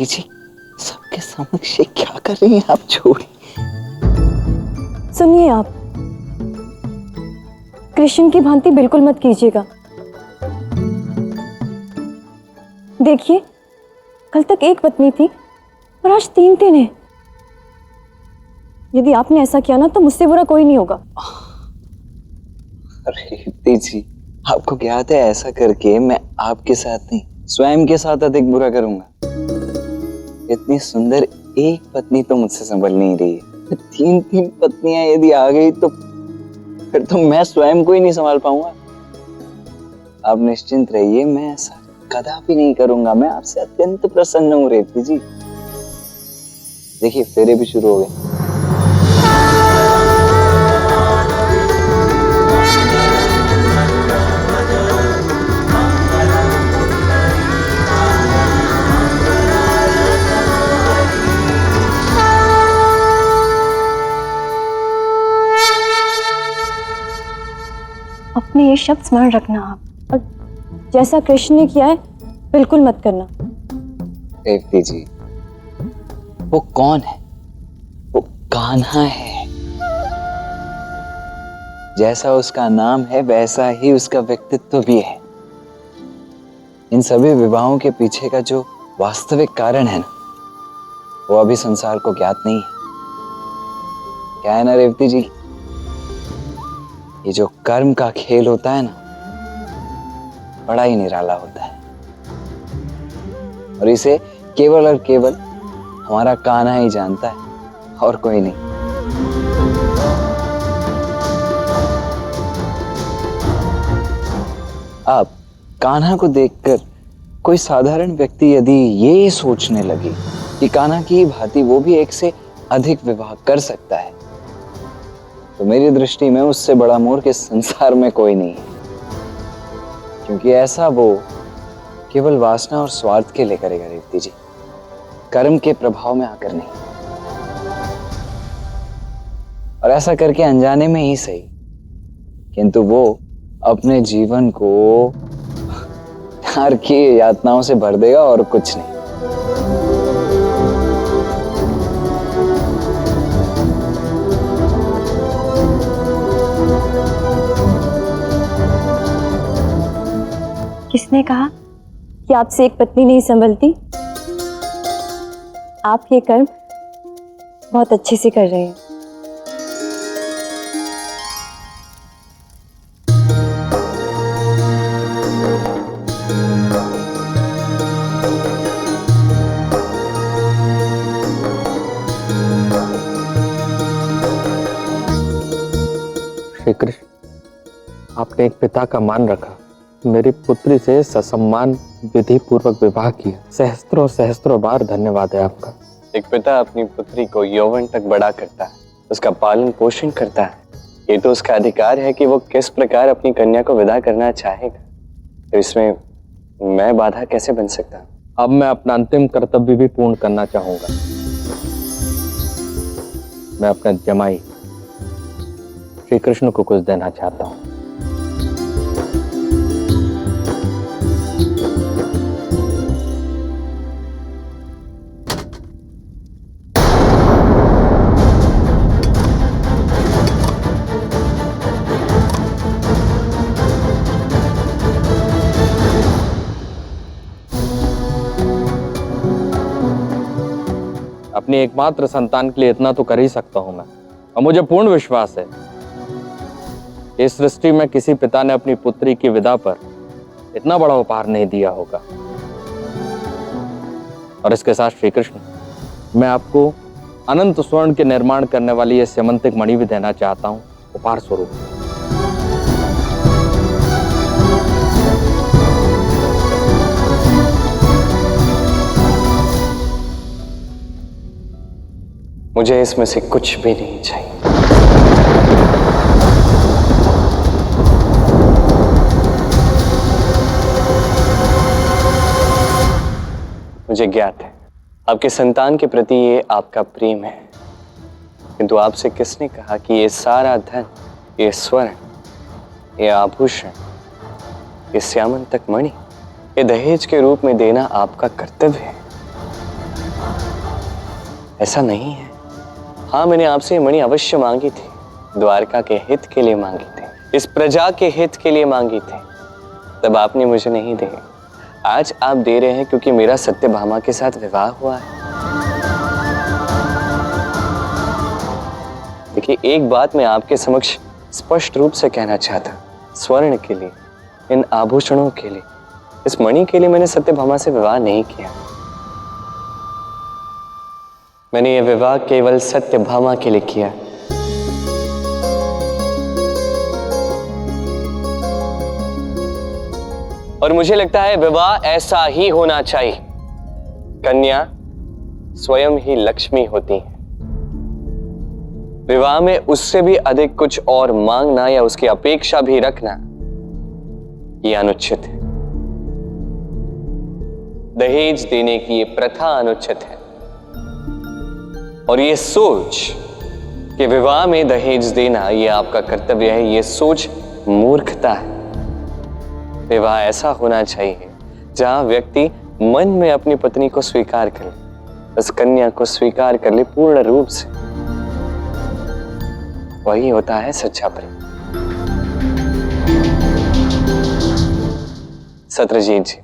रेवती जी, सबके समक्ष ये क्या कर रही हैं आप? छोड़ी। सुनिए, आप कृष्ण की भांति बिल्कुल मत कीजिएगा। देखिए, कल तक एक पत्नी थी और आज तीन है। यदि आपने ऐसा किया ना तो मुझसे बुरा कोई नहीं होगा। रेवती जी, आपको क्या आता है ऐसा करके मैं आपके साथ नहीं स्वयं के साथ अधिक बुरा करूंगा। इतनी सुंदर एक पत्नी तो मुझसे संभल नहीं रही है, तीन तीन पत्नियां यदि आ गई तो फिर तो मैं स्वयं को ही नहीं संभाल पाऊंगा। आप निश्चिंत रहिए, मैं ऐसा कदापि नहीं करूंगा। मैं आपसे अत्यंत प्रसन्न हूँ रेवती जी। देखिए, फेरे भी शुरू हो गए। अपने ये शब्द स्मरण रखना आप, और जैसा कृष्ण ने किया है बिल्कुल मत करना। रेवती जी, वो कौन है? वो कान्हा है। जैसा उसका नाम है वैसा ही उसका व्यक्तित्व भी है। इन सभी विवाहों के पीछे का जो वास्तविक कारण है ना, वो अभी संसार को ज्ञात नहीं है। क्या है ना रेवती जी, ये जो कर्म का खेल होता है ना, बड़ा ही निराला होता है और इसे केवल और केवल हमारा कान्हा ही जानता है और कोई नहीं। अब कान्हा को देखकर कोई साधारण व्यक्ति यदि ये सोचने लगे कि कान्हा की भांति वो भी एक से अधिक विवाह कर सकता है, तो मेरी दृष्टि में उससे बड़ा मूर्ख इस संसार में कोई नहीं है। क्योंकि ऐसा वो केवल वासना और स्वार्थ के लिए करेगा रेवती जी, कर्म के प्रभाव में आकर नहीं। और ऐसा करके अनजाने में ही सही, किंतु वो अपने जीवन को प्यार की यातनाओं से भर देगा और कुछ नहीं। किसने कहा कि आपसे एक पत्नी नहीं संभलती? आप ये कर्म बहुत अच्छे से कर रहे हैं। श्री कृष्ण, आपने एक पिता का मान रखा, मेरी पुत्री से ससम्मान विधि पूर्वक विवाह किया। सहस्त्रों सहस्त्रों बार धन्यवाद है आपका। एक पिता अपनी पुत्री को यौवन तक बड़ा करता है, उसका पालन पोषण करता है। ये तो उसका अधिकार है कि वो किस प्रकार अपनी कन्या को विदा करना चाहेगा। तो इसमें मैं बाधा कैसे बन सकता? अब मैं अपना अंतिम कर्तव्य भी पूर्ण करना चाहूंगा। मैं अपना जमाई श्री कृष्ण को कुछ देना चाहता हूं। अपनी एकमात्र संतान के लिए इतना तो कर ही सकता हूं मैं, और मुझे पूर्ण विश्वास है इस सृष्टि में किसी पिता ने अपनी पुत्री की विदा पर इतना बड़ा उपहार नहीं दिया होगा। और इसके साथ श्री कृष्ण, मैं आपको अनंत स्वर्ण के निर्माण करने वाली यह स्यमंतिक मणि भी देना चाहता हूं उपहार स्वरूप। मुझे इसमें से कुछ भी नहीं चाहिए। मुझे ज्ञात है आपके संतान के प्रति ये आपका प्रेम है, किंतु आपसे किसने कहा कि ये सारा धन, ये स्वर्ण, ये आभूषण, ये स्यामंतक मणि, ये दहेज के रूप में देना आपका कर्तव्य है? ऐसा नहीं है। हाँ, मैंने आपसे ये मणि अवश्य मांगी थी, द्वारका के हित के लिए मांगी थी, इस प्रजा के हित के लिए मांगी थी, तब आपने मुझे नहीं दी। आज आप दे रहे हैं क्योंकि मेरा सत्यभामा के साथ विवाह हुआ है। देखिए, एक बात मैं आपके समक्ष स्पष्ट रूप से कहना चाहता, स्वर्ण के लिए, इन आभूषणों के लिए, इस मणि के लिए मैंने सत्यभामा से विवाह नहीं किया। मैंने यह विवाह केवल सत्यभामा के लिए किया। और मुझे लगता है विवाह ऐसा ही होना चाहिए। कन्या स्वयं ही लक्ष्मी होती है। विवाह में उससे भी अधिक कुछ और मांगना या उसकी अपेक्षा भी रखना, यह अनुचित है। दहेज देने की यह प्रथा अनुचित है। और यह सोच कि विवाह में दहेज देना यह आपका कर्तव्य है, यह सोच मूर्खता है। विवाह ऐसा होना चाहिए जहां व्यक्ति मन में अपनी पत्नी को स्वीकार कर ले, उस कन्या को स्वीकार कर ले पूर्ण रूप से। वही होता है सच्चा प्रेम। सत्रजीत जी,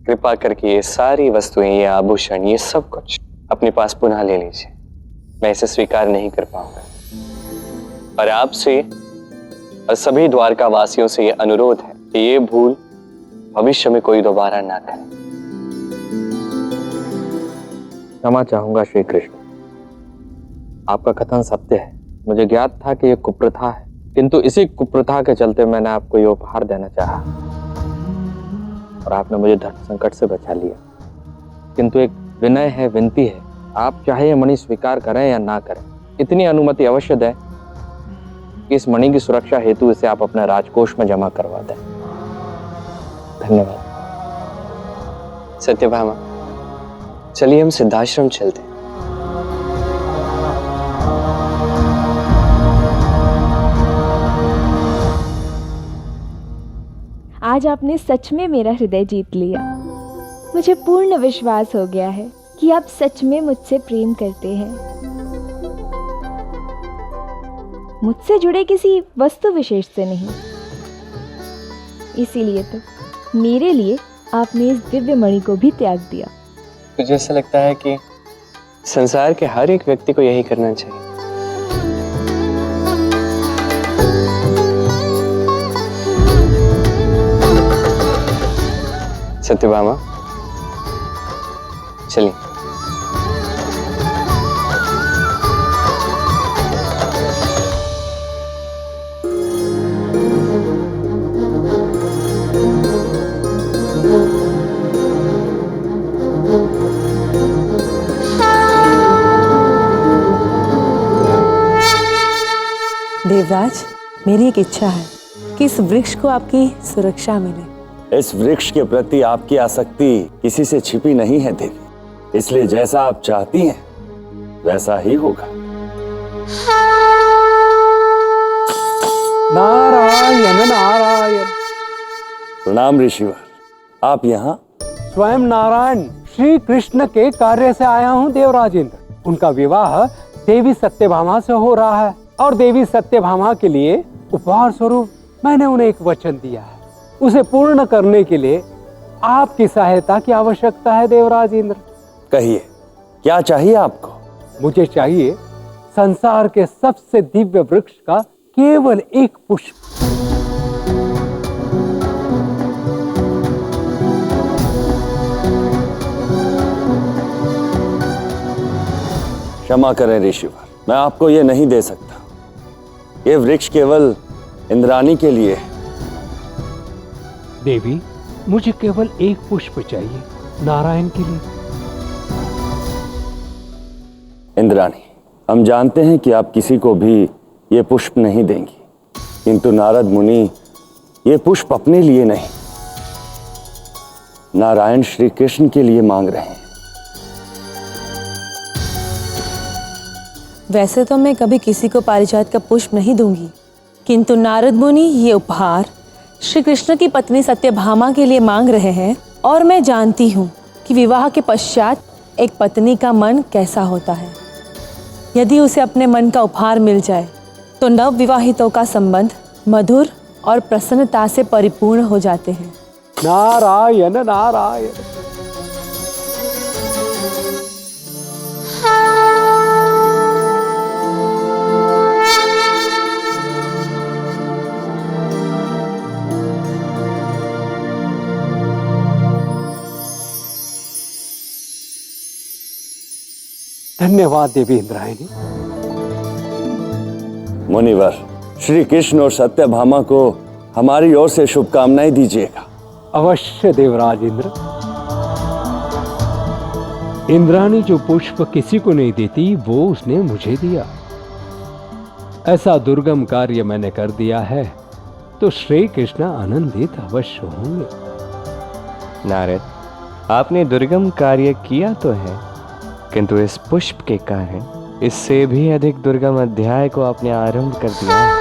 कृपा करके ये सारी वस्तुएं, ये आभूषण, ये सब कुछ अपने पास पुनः ले लीजिए। मैं इसे स्वीकार नहीं कर पाऊंगा। और आपसे और सभी द्वारका वासियों से यह अनुरोध है कि ये भूल भविष्य में कोई दोबारा ना करे। क्षमा चाहूंगा श्री कृष्ण, आपका कथन सत्य है। मुझे ज्ञात था कि यह कुप्रथा है, किंतु इसी कुप्रथा के चलते मैंने आपको यह उपहार देना चाहा और आपने मुझे धर्म संकट से बचा लिया। किंतु एक विनय है, विनती है, आप चाहे यह मणि स्वीकार करें या ना करें, इतनी अनुमति अवश्य दें कि इस मणि की सुरक्षा हेतु इसे आप अपने राजकोष में जमा करवा दें। धन्यवाद। सत्यभामा, चलिए हम सिद्धाश्रम चलते हैं। आज आपने सच में मेरा हृदय जीत लिया। मुझे पूर्ण विश्वास हो गया है कि आप सच में मुझसे प्रेम करते हैं। मुझसे जुड़े किसी वस्तु विशेष से नहीं। इसीलिए तो मेरे लिए आपने इस दिव्य मणि को भी त्याग दिया। मुझे ऐसा लगता है कि संसार के हर एक व्यक्ति को यही करना चाहिए। सत्यभामा, चलिए। देवराज, मेरी एक इच्छा है कि इस वृक्ष को आपकी सुरक्षा मिले। इस वृक्ष के प्रति आपकी आसक्ति किसी से छिपी नहीं है देवी, इसलिए जैसा आप चाहती हैं वैसा ही होगा। नारायण नारायण। प्रणाम ऋषिवर, आप यहाँ? स्वयं नारायण श्री कृष्ण के कार्य से आया हूँ देवराजेंद्र। उनका विवाह देवी सत्यभामा से हो रहा है और देवी सत्यभामा के लिए उपहार स्वरूप मैंने उन्हें एक वचन दिया है। उसे पूर्ण करने के लिए आपकी सहायता की आवश्यकता है देवराज इंद्र। कहिए, क्या चाहिए आपको? मुझे चाहिए संसार के सबसे दिव्य वृक्ष का केवल एक पुष्प। क्षमा करें ऋषिवर, मैं आपको ये नहीं दे सकता। ये वृक्ष केवल इंद्राणी के लिए है। देवी, मुझे केवल एक पुष्प चाहिए नारायण के लिए। इंद्राणी, हम जानते हैं कि आप किसी को भी ये पुष्प नहीं देंगी, किंतु नारद मुनि ये पुष्प अपने लिए नहीं, नारायण श्री कृष्ण के लिए मांग रहे हैं। वैसे तो मैं कभी किसी को पारिजात का पुष्प नहीं दूंगी, किंतु नारद मुनि ये उपहार श्री कृष्ण की पत्नी सत्यभामा के लिए मांग रहे हैं और मैं जानती हूँ कि विवाह के पश्चात एक पत्नी का मन कैसा होता है। यदि उसे अपने मन का उपहार मिल जाए तो नव विवाहितों का संबंध मधुर और प्रसन्नता से परिपूर्ण हो जाते हैं। नारायण नारायण। धन्यवाद देवी इंद्रायणी। मुनिवर, श्री कृष्ण और सत्यभामा को हमारी ओर से शुभकामनाएं दीजिएगा। अवश्य देवराज इंद्र। इंद्राणी जो पुष्प किसी को नहीं देती वो उसने मुझे दिया। ऐसा दुर्गम कार्य मैंने कर दिया है तो श्री कृष्ण आनंदित अवश्य होंगे। नारद, आपने दुर्गम कार्य किया तो है, किंतु इस पुष्प के कारण इससे भी अधिक दुर्गम अध्याय को आपने आरंभ कर दिया है।